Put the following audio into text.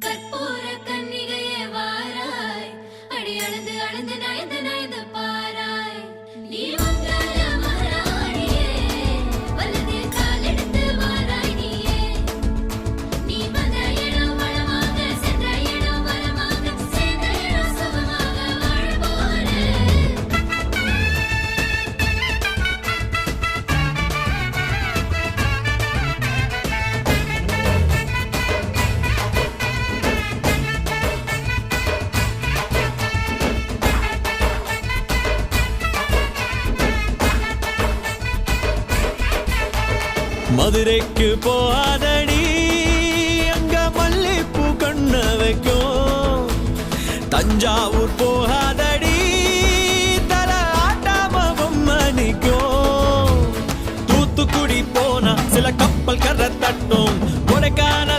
கற்பூர கன்னிகையே வாராய், அடி அளந்து அளந்து நயந்து நயந்து பாராய். நீ மங்கள மகாராணியே, வலதில் காலெடுத்து வாராய் நீயே. நீ வந்த இடம் வளமாக, சென்ற இடம் வளமாக, சேர்ந்த இடம் சுகமாக வாழ போறேன். மதுரைக்கு போகாதடி, அங்க மல்லிப்பூ கண்ண வைக்கும். தஞ்சாவூர் போகாதடி, தல ஆட்டாம பொம்மணிக்கும். தூத்துக்குடி போனா சில கப்பல் கரை தட்டும். கொடைக்கான